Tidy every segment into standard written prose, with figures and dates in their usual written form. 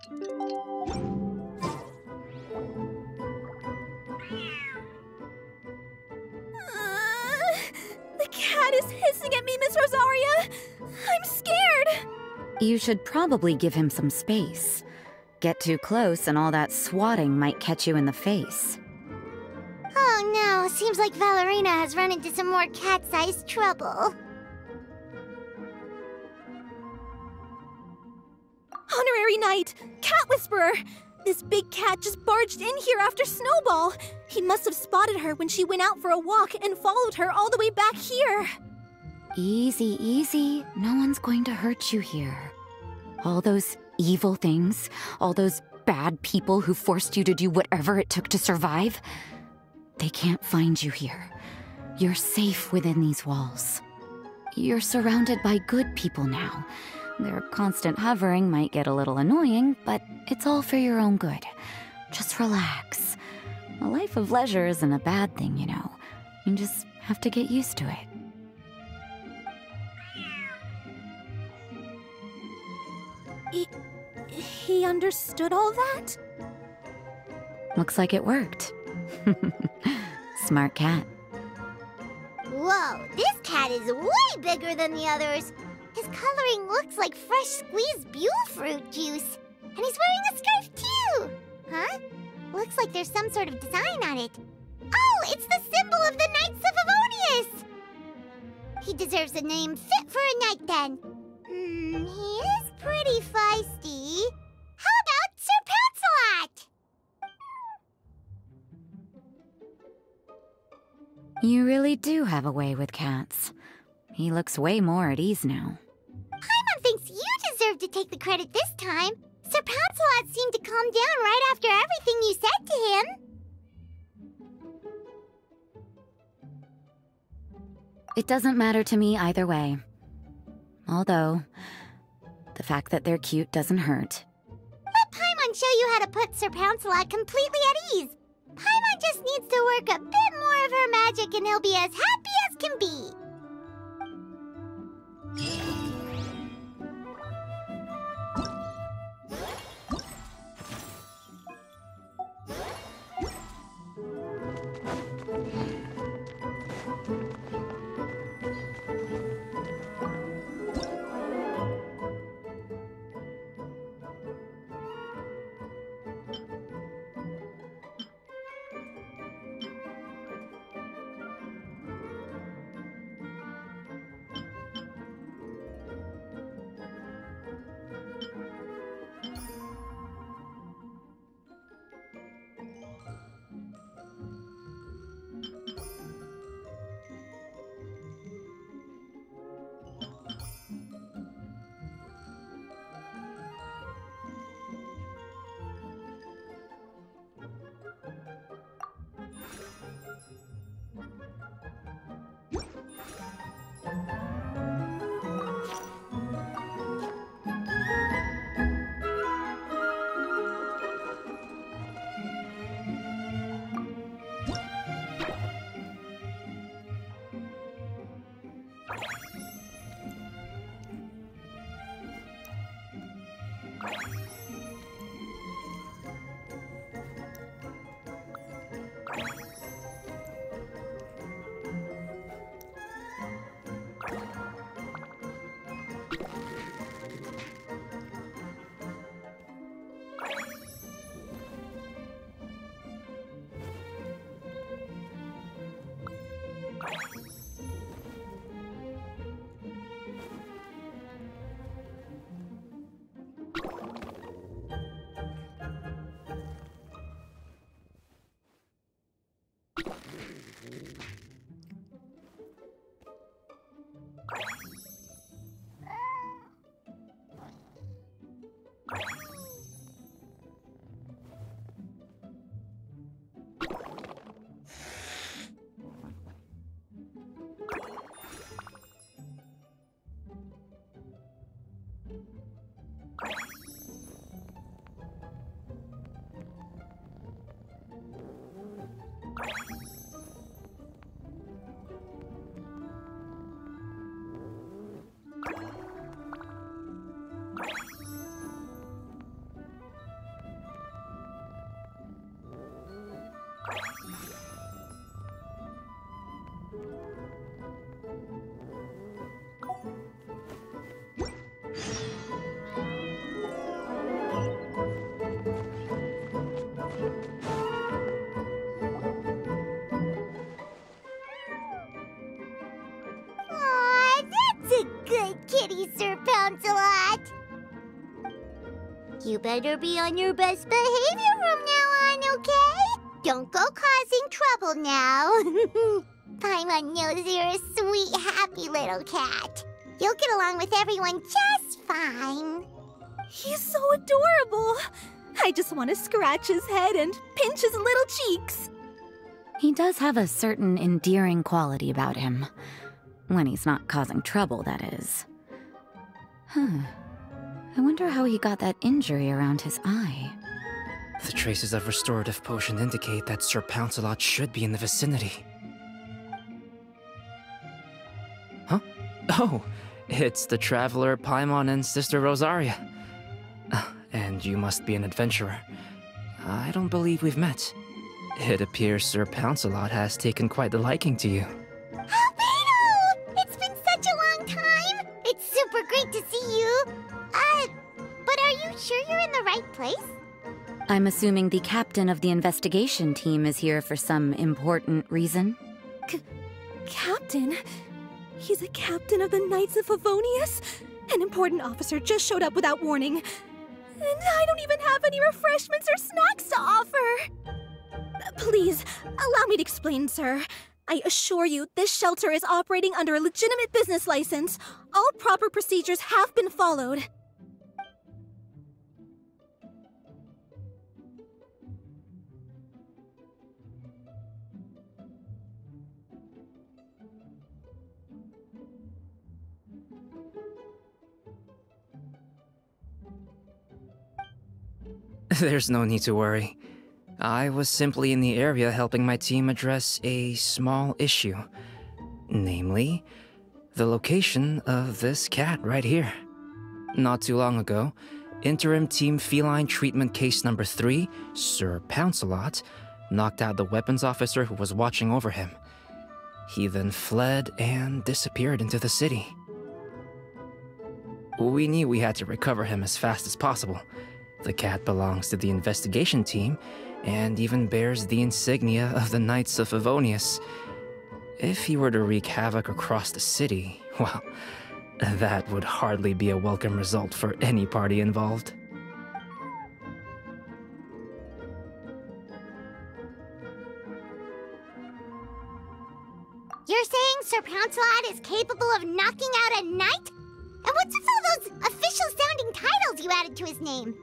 The cat is hissing at me, Miss Rosaria! I'm scared! You should probably give him some space. Get too close and all that swatting might catch you in the face. Oh no, seems like Valerina has run into some more cat-sized trouble. Honorary Knight! Cat Whisperer! This big cat just barged in here after Snowball! He must have spotted her when she went out for a walk and followed her all the way back here! Easy, easy. No one's going to hurt you here. All those evil things, all those bad people who forced you to do whatever it took to survive, they can't find you here. You're safe within these walls. You're surrounded by good people now. Their constant hovering might get a little annoying, but it's all for your own good. Just relax. A life of leisure isn't a bad thing, you know. You just have to get used to it. He understood all that? Looks like it worked. Smart cat. Whoa, this cat is way bigger than the others. His coloring looks like fresh squeezed Bulle fruit juice. And he's wearing a scarf too! Huh? Looks like there's some sort of design on it. Oh, it's the symbol of the Knights of Favonius! He deserves a name fit for a knight then. He is pretty feisty. How about Sir Pouncelot? You really do have a way with cats. He looks way more at ease now. Paimon thinks you deserve to take the credit this time. Sir Pouncelot seemed to calm down right after everything you said to him. It doesn't matter to me either way. Although, the fact that they're cute doesn't hurt. Let Paimon show you how to put Sir Pouncelot completely at ease. Paimon just needs to work a bit more of her magic and he'll be as happy as can be. Aw, that's a good kitty, Sir Pouncelot. You better be on your best behavior from now on, okay? Don't go causing trouble now. Paimon knows you're a sweet, happy little cat. You'll get along with everyone just fine. He's so adorable. I just want to scratch his head and pinch his little cheeks. He does have a certain endearing quality about him. When he's not causing trouble, that is. I wonder how he got that injury around his eye. The traces of restorative potion indicate that Sir Pouncelot should be in the vicinity. Huh? Oh, it's the traveler Paimon and Sister Rosaria. And you must be an adventurer. I don't believe we've met. It appears Sir Pouncelot has taken quite the liking to you. Albedo! It's been such a long time! It's super great to see you. But are you sure you're in the right place? I'm assuming the captain of the investigation team is here for some important reason? Captain? He's a captain of the Knights of Favonius? An important officer just showed up without warning. And I don't even have any refreshments or snacks to offer. Please, allow me to explain, sir. I assure you, this shelter is operating under a legitimate business license. All proper procedures have been followed. There's no need to worry. I was simply in the area helping my team address a small issue. Namely, the location of this cat right here. Not too long ago, Interim Team Feline Treatment Case Number 3, Sir Pouncelot, knocked out the weapons officer who was watching over him. He then fled and disappeared into the city. We knew we had to recover him as fast as possible. The cat belongs to the investigation team, and even bears the insignia of the Knights of Favonius. If he were to wreak havoc across the city, well, that would hardly be a welcome result for any party involved. You're saying Sir Pouncelot is capable of knocking out a knight? And what's with all those official-sounding titles you added to his name?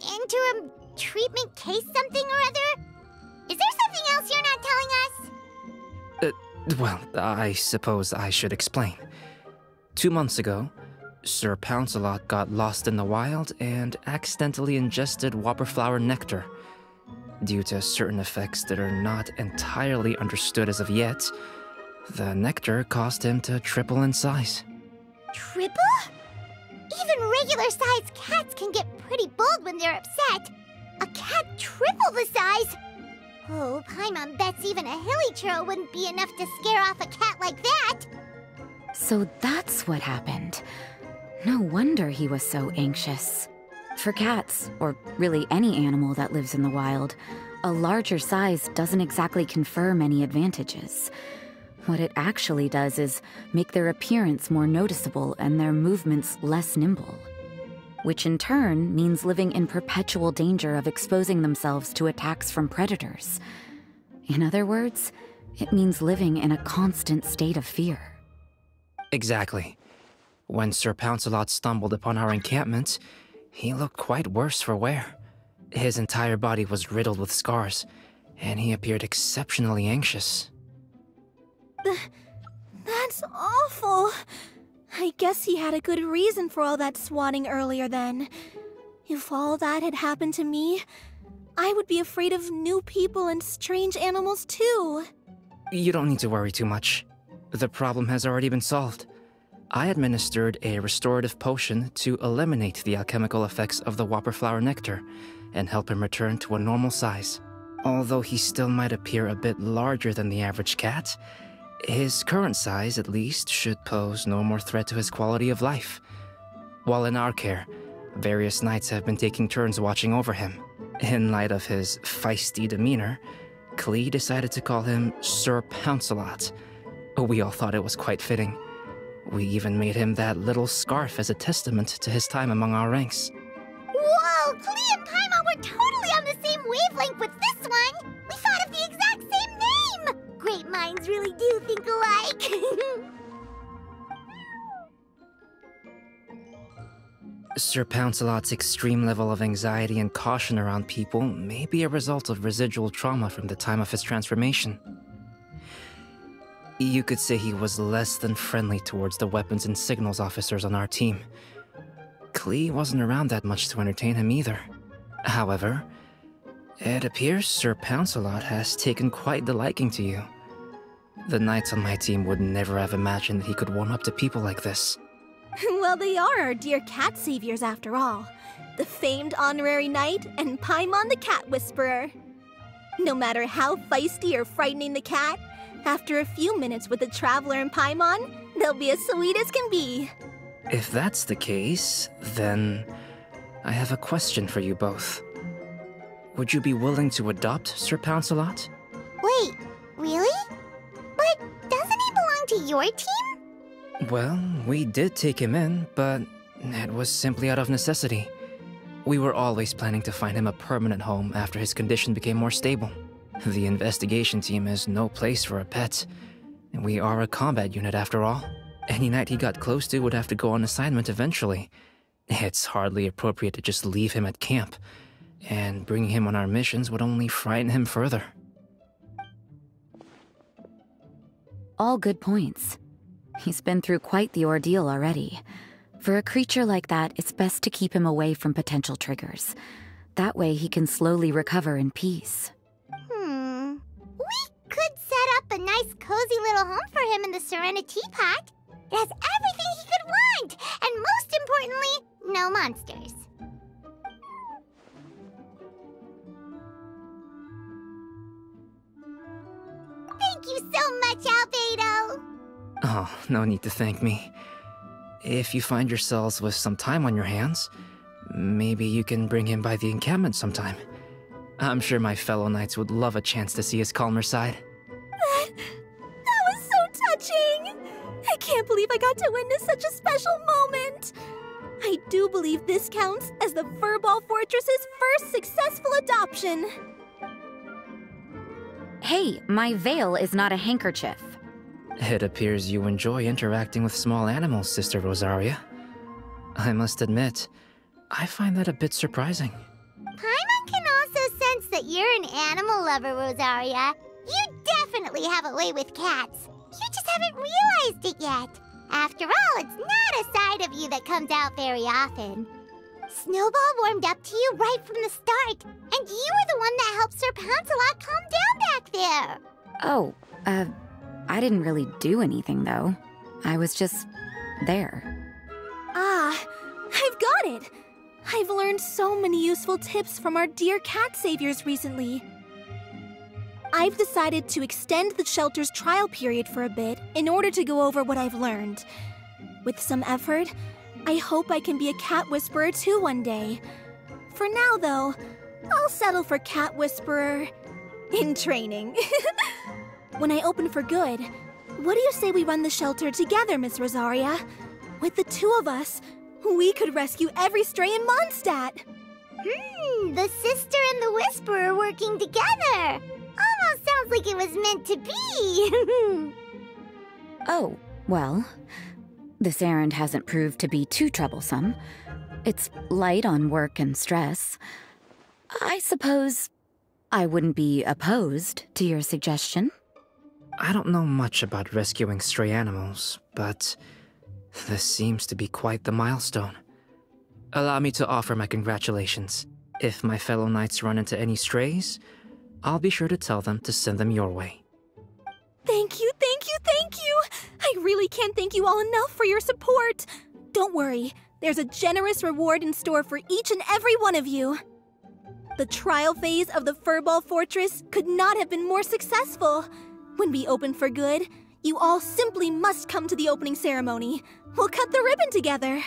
Interim treatment case something or other? Is there something else you're not telling us? Well, I suppose I should explain. 2 months ago, Sir Pouncelot got lost in the wild and accidentally ingested whopperflower nectar. Due to certain effects that are not entirely understood as of yet, the nectar caused him to triple in size. Triple? Even regular-sized cats can get pretty bold when they're upset. A cat triple the size? Oh, Paimon bets even a hilly churl wouldn't be enough to scare off a cat like that. So that's what happened. No wonder he was so anxious. For cats, or really any animal that lives in the wild, a larger size doesn't exactly confer many advantages. What it actually does is make their appearance more noticeable and their movements less nimble. Which in turn means living in perpetual danger of exposing themselves to attacks from predators. In other words, it means living in a constant state of fear. Exactly. When Sir Pouncelot stumbled upon our encampment, he looked quite worse for wear. His entire body was riddled with scars, and he appeared exceptionally anxious. That's awful. I guess he had a good reason for all that swatting earlier then. If all that had happened to me, I would be afraid of new people and strange animals too. You don't need to worry too much. The problem has already been solved. I administered a restorative potion to eliminate the alchemical effects of the whopperflower nectar and help him return to a normal size. Although he still might appear a bit larger than the average cat, His current size, at least, should pose no more threat to his quality of life. While in our care, various knights have been taking turns watching over him. In light of his feisty demeanor, Klee decided to call him Sir Pouncelot. We all thought it was quite fitting. We even made him that little scarf as a testament to his time among our ranks. Whoa, Klee and Paimon were totally on the same wavelength with this one! We thought of the exact same name! Great minds really do think alike! Sir Pouncelot's extreme level of anxiety and caution around people may be a result of residual trauma from the time of his transformation. You could say he was less than friendly towards the weapons and signals officers on our team. Klee wasn't around that much to entertain him either. However, it appears Sir Pouncelot has taken quite the liking to you. The knights on my team would never have imagined that he could warm up to people like this. Well, they are our dear cat saviors after all. The famed honorary knight and Paimon the cat whisperer. No matter how feisty or frightening the cat, after a few minutes with the traveler and Paimon, they'll be as sweet as can be. If that's the case, then I have a question for you both. Would you be willing to adopt Sir Pouncelot? Wait, really? But doesn't he belong to your team? Well, we did take him in, but it was simply out of necessity. We were always planning to find him a permanent home after his condition became more stable. The investigation team is no place for a pet, and we are a combat unit after all. Any knight he got close to would have to go on assignment eventually. It's hardly appropriate to just leave him at camp, and bringing him on our missions would only frighten him further. All good points. He's been through quite the ordeal already. For a creature like that, it's best to keep him away from potential triggers. That way he can slowly recover in peace. We could set up a nice cozy little home for him in the Serenity Pot. It has everything he could want, and most importantly, no monsters. Thank you so much, Albedo! Oh, no need to thank me. If you find yourselves with some time on your hands, maybe you can bring him by the encampment sometime. I'm sure my fellow knights would love a chance to see his calmer side. That was so touching! I can't believe I got to witness such a special moment! I do believe this counts as the Furball Fortress's first successful adoption. Hey, my veil is not a handkerchief. It appears you enjoy interacting with small animals, Sister Rosaria. I must admit, I find that a bit surprising. Paimon can also sense that you're an animal lover, Rosaria. You definitely have a way with cats. You just haven't realized it yet. After all, it's not a side of you that comes out very often. Snowball warmed up to you right from the start, and you were the one that helped Sir Pouncelot calm down back there. Oh, I didn't really do anything, though. I was just there. Ah, I've got it! I've learned so many useful tips from our dear cat saviors recently. I've decided to extend the shelter's trial period for a bit in order to go over what I've learned. With some effort, I hope I can be a cat whisperer too one day. For now, though, I'll settle for cat whisperer in training. When I open for good, what do you say we run the shelter together, Miss Rosaria? With the two of us, we could rescue every stray in Mondstadt. The sister and the whisperer working together. Almost sounds like it was meant to be. Oh, well, this errand hasn't proved to be too troublesome. It's light on work and stress. I suppose I wouldn't be opposed to your suggestion. I don't know much about rescuing stray animals, but this seems to be quite the milestone. Allow me to offer my congratulations. If my fellow knights run into any strays, I'll be sure to tell them to send them your way. Thank you, thank you, thank you! I really can't thank you all enough for your support. Don't worry, there's a generous reward in store for each and every one of you. The trial phase of the Furball Fortress could not have been more successful. When we open for good, You all simply must come to the opening ceremony. We'll cut the ribbon together.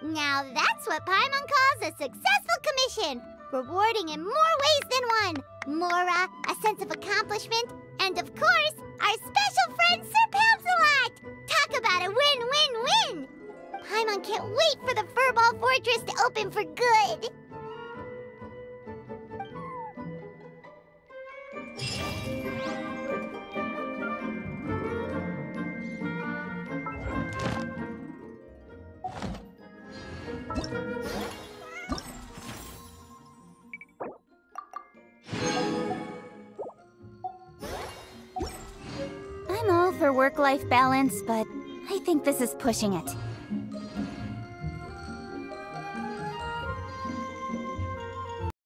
Now that's what Paimon calls a successful commission, rewarding in more ways than one. Mora, a sense of accomplishment, and of course, our special friend Sir Pouncelot! Talk about a win-win-win! Paimon can't wait for the Furball Fortress to open for good! I'm all for work-life balance, but I think this is pushing it.